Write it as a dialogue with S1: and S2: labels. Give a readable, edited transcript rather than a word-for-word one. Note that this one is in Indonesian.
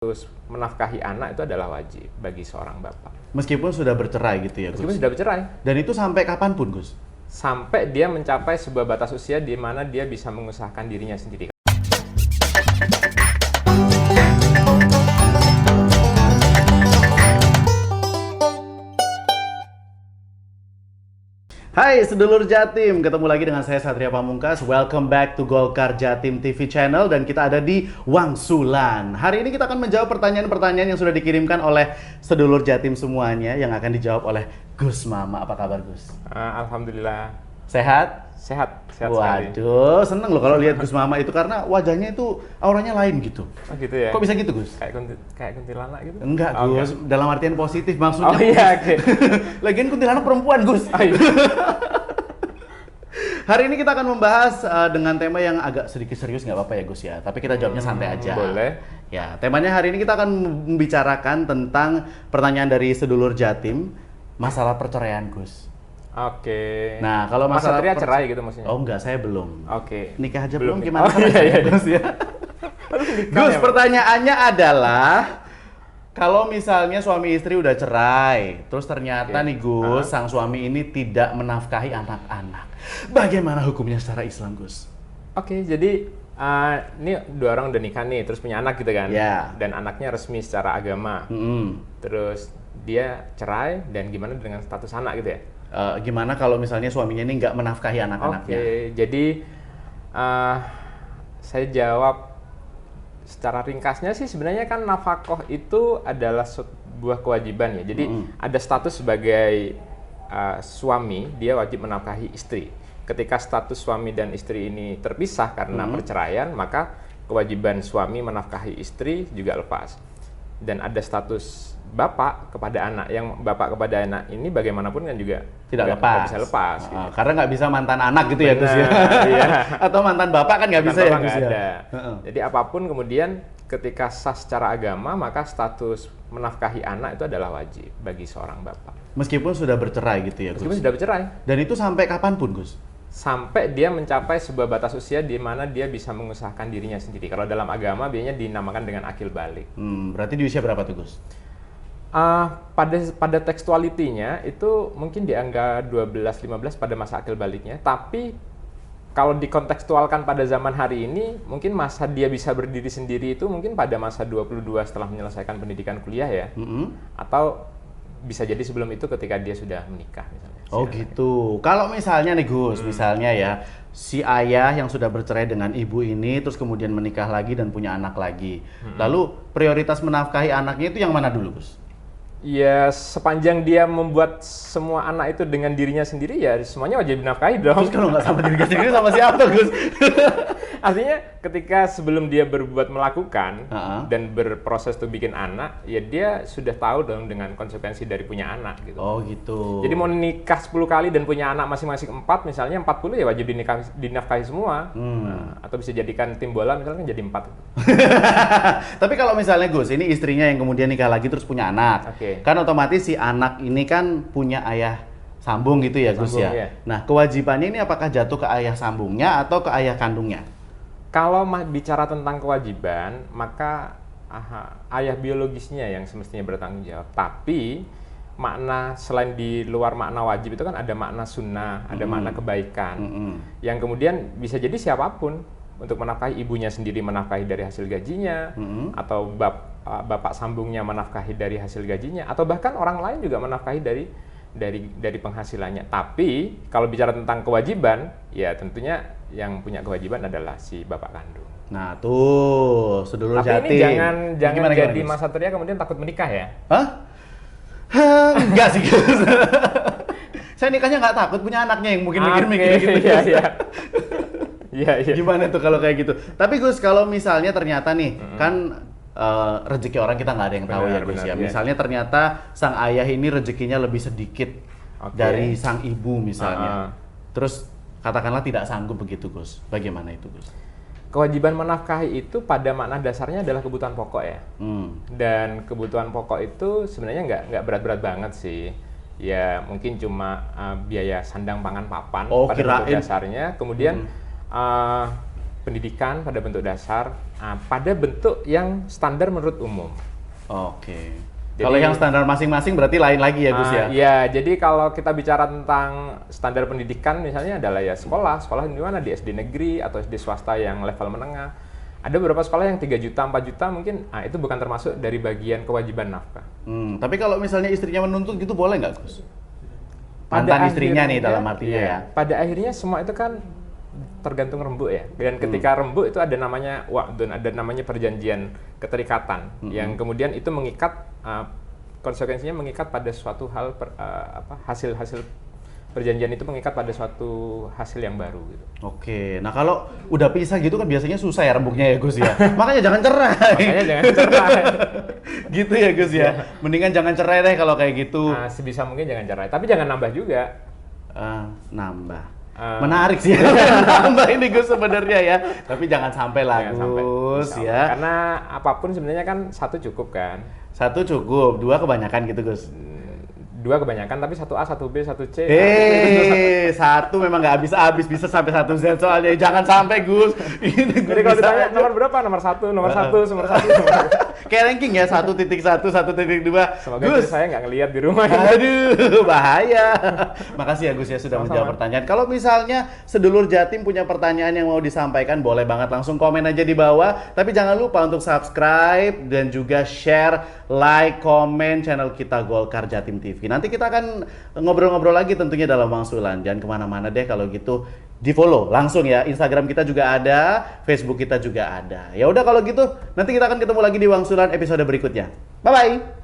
S1: Terus menafkahi anak itu adalah wajib bagi seorang bapak.
S2: Meskipun sudah bercerai gitu ya, Gus?
S1: Meskipun sudah bercerai.
S2: Dan itu sampai kapanpun, Gus?
S1: Sampai dia mencapai sebuah batas usia di mana dia bisa mengusahakan dirinya sendiri.
S2: Hai sedulur Jatim, ketemu lagi dengan saya Satria Pamungkas. Welcome back to Golkar Jatim TV channel dan kita ada di Wangsulan. Hari ini kita akan menjawab pertanyaan-pertanyaan yang sudah dikirimkan oleh sedulur Jatim semuanya yang akan dijawab oleh Gus Mama. Apa kabar, Gus?
S1: Alhamdulillah.
S2: Sehat?
S1: Sehat sekali.
S2: Waduh, seneng loh kalau lihat Gus Mama itu karena wajahnya itu auranya lain gitu.
S1: Oh gitu ya?
S2: Kok bisa gitu, Gus?
S1: Kayak kuntilanak gitu?
S2: Enggak,
S1: Oh,
S2: Gus.
S1: enggak.
S2: Dalam artian positif maksudnya.
S1: Oh iya, oke.
S2: Lagian kuntilanak perempuan, Gus.
S1: Oh, iya.
S2: Hari ini kita akan membahas dengan tema yang agak sedikit serius, nggak apa-apa ya Gus ya. Tapi kita jawabnya santai aja.
S1: Boleh.
S2: Ya, temanya hari ini kita akan membicarakan tentang pertanyaan dari sedulur Jatim, masalah perceraian, Gus.
S1: Oke.
S2: Nah, kalau
S1: Mas
S2: masalah
S1: Satria cerai gitu maksudnya?
S2: Oh enggak, saya belum.
S1: Oke.
S2: Nikah aja
S1: Belum
S2: belum,
S1: ya?
S2: gimana
S1: Oh, iya, iya.
S2: Gus ya? Gus, pertanyaannya adalah kalau misalnya suami istri udah cerai, terus ternyata
S1: Oke.
S2: nih Gus, sang suami ini tidak menafkahi anak-anak. Bagaimana hukumnya secara Islam, Gus?
S1: Oke, jadi ini dua orang udah nikah nih, terus punya anak gitu kan?
S2: Ya.
S1: Dan anaknya resmi secara agama. Terus dia cerai dan gimana dengan status anak gitu ya?
S2: Gimana kalau misalnya suaminya ini nggak menafkahi anak-anaknya?
S1: Oke, jadi saya jawab secara ringkasnya sih sebenarnya kan nafkah itu adalah sebuah kewajiban ya. Jadi ada status sebagai suami, dia wajib menafkahi istri. Ketika status suami dan istri ini terpisah karena perceraian, maka kewajiban suami menafkahi istri juga lepas. Dan ada status bapak kepada anak, yang bapak kepada anak ini bagaimanapun kan juga
S2: Tidak
S1: nggak bisa lepas. Gitu.
S2: Karena nggak bisa mantan anak gitu ya Gus ya.
S1: Iya.
S2: Atau mantan bapak kan nggak bisa ya
S1: Tanpa
S2: Gus
S1: nggak
S2: ya.
S1: ada. Jadi apapun kemudian ketika sah secara agama, maka status menafkahi anak itu adalah wajib bagi seorang bapak.
S2: Meskipun sudah bercerai gitu ya Gus.
S1: Meskipun sudah bercerai.
S2: Dan itu sampai kapanpun Gus?
S1: Sampai dia mencapai sebuah batas usia di mana dia bisa mengusahakan dirinya sendiri. Kalau dalam agama biasanya dinamakan dengan akil balik.
S2: Berarti di usia berapa tuh Gus?
S1: Pada tekstualitinya itu mungkin di angka 12-15 pada masa akil baliknya. Tapi kalau dikontekstualkan pada zaman hari ini, mungkin masa dia bisa berdiri sendiri itu mungkin pada masa 22 setelah menyelesaikan pendidikan kuliah ya. Atau bisa jadi sebelum itu ketika dia sudah menikah misalnya.
S2: Oh gitu. Kalau misalnya nih Gus, misalnya ya, si ayah yang sudah bercerai dengan ibu ini, terus kemudian menikah lagi dan punya anak lagi. Lalu prioritas menafkahi anaknya itu yang mana dulu Gus?
S1: Ya sepanjang dia membuat semua anak itu dengan dirinya sendiri ya semuanya wajib dinafkahi dong.
S2: Terus kalau nggak sama dirinya sendiri sama siapa Gus?
S1: Artinya ketika sebelum dia berbuat melakukan dan berproses tuh bikin anak, ya dia sudah tahu dong dengan konsekuensi dari punya anak gitu.
S2: Oh gitu.
S1: Jadi mau nikah 10 kali dan punya anak masing-masing 4 misalnya 40 ya wajib dinafkahi semua. Nah, atau bisa jadikan tim bola misalnya kan jadi 4.
S2: Tapi kalau misalnya Gus, ini istrinya yang kemudian nikah lagi terus punya anak.
S1: Oke.
S2: Kan otomatis si anak ini kan punya ayah sambung gitu ya Gus ya.
S1: Sambung, iya.
S2: Nah, kewajibannya ini apakah jatuh ke ayah sambungnya atau ke ayah kandungnya?
S1: Kalau bicara tentang kewajiban, maka ayah biologisnya yang semestinya bertanggung jawab. Tapi makna selain di luar makna wajib itu kan ada makna sunnah, ada makna kebaikan. Yang kemudian bisa jadi siapapun untuk menafkahi ibunya sendiri menafkahi dari hasil gajinya, atau bapak sambungnya menafkahi dari hasil gajinya, atau bahkan orang lain juga menafkahi dari penghasilannya. Tapi kalau bicara tentang kewajiban, ya tentunya yang punya kewajiban adalah si bapak kandung.
S2: Nah tuh, sedulur
S1: Tapi
S2: Jatim.
S1: ini jangan
S2: Gimana,
S1: jadi
S2: Gus?
S1: Mas Satria kemudian takut menikah ya.
S2: Hah? Enggak sih Gus. Saya nikahnya nggak takut, punya anaknya yang mungkin mikir-mikir gitu.
S1: Iya, iya. Iya, iya.
S2: Gimana tuh kalau kayak gitu? Tapi Gus, kalau misalnya ternyata nih, kan rezeki orang kita nggak ada yang tahu ya
S1: Benar,
S2: Gus
S1: benar,
S2: ya.
S1: iya.
S2: Misalnya ternyata sang ayah ini rezekinya lebih sedikit dari sang ibu misalnya. Terus katakanlah tidak sanggup begitu Gus. Bagaimana itu Gus?
S1: Kewajiban menafkahi itu pada makna dasarnya adalah kebutuhan pokok ya. Dan kebutuhan pokok itu sebenarnya nggak berat-berat banget sih. Ya mungkin cuma biaya sandang pangan papan pada bentuk dasarnya. Kemudian pendidikan pada bentuk dasar, pada bentuk yang standar menurut umum.
S2: Oke.
S1: Jadi-
S2: Kalau yang standar masing-masing berarti lain lagi ya Gus ya?
S1: Iya, jadi kalau kita bicara tentang standar pendidikan misalnya adalah ya sekolah di mana, di SD negeri atau SD swasta yang level menengah. Ada beberapa sekolah yang 3 juta, 4 juta mungkin, itu bukan termasuk dari bagian kewajiban nafkah.
S2: Tapi kalau misalnya istrinya menuntut gitu boleh nggak Gus? Mantan istrinya nih dalam artinya ya?
S1: Pada akhirnya semua itu kan tergantung rembuk ya. Dan ketika rembuk itu ada namanya wa'dun, ada namanya perjanjian keterikatan yang kemudian itu mengikat, konsekuensinya mengikat pada suatu hal, hasil-hasil perjanjian itu mengikat pada suatu hasil yang baru gitu.
S2: Oke, nah kalau udah pisah gitu kan biasanya susah ya rembuknya ya Gus ya? Makanya jangan cerai.
S1: Makanya jangan cerai.
S2: Gitu ya Gus ya? Mendingan jangan cerai deh kalau kayak gitu.
S1: Sebisa mungkin jangan cerai, tapi jangan nambah juga.
S2: Nambah. Menarik sih nambah ini Gus sebenarnya ya. Tapi jangan sampai lah
S1: Jangan sampai.
S2: Gus
S1: Insya Allah.
S2: ya.
S1: Karena apapun sebenarnya kan satu cukup kan.
S2: Satu cukup, dua kebanyakan gitu Gus.
S1: Dua kebanyakan, tapi 1A, 1B, 1C.
S2: Satu memang nggak habis-habis, bisa sampai 1Z soalnya. Jangan sampai Gus. Ini Gus
S1: Jadi kalau
S2: bisa
S1: ditanya
S2: aja.
S1: nomor berapa? Nomor 1, nomor 1, nomor 1.
S2: Kayak ranking ya, 1.1, 1.2.
S1: Semoga
S2: Gus,
S1: istri saya nggak ngelihat di rumah.
S2: aduh, bahaya. Makasih ya Gus ya sudah
S1: Sama-sama.
S2: menjawab pertanyaan. Kalau misalnya sedulur Jatim punya pertanyaan yang mau disampaikan, boleh banget langsung komen aja di bawah. Tapi jangan lupa untuk subscribe dan juga share, like, komen channel kita Golkar Jatim TV. Nanti kita akan ngobrol-ngobrol lagi tentunya dalam Wangsulan. Jangan kemana-mana deh kalau gitu. Di follow langsung ya, Instagram kita juga ada, Facebook kita juga ada. Ya udah kalau gitu, nanti kita akan ketemu lagi di Wangsulan episode berikutnya. Bye bye.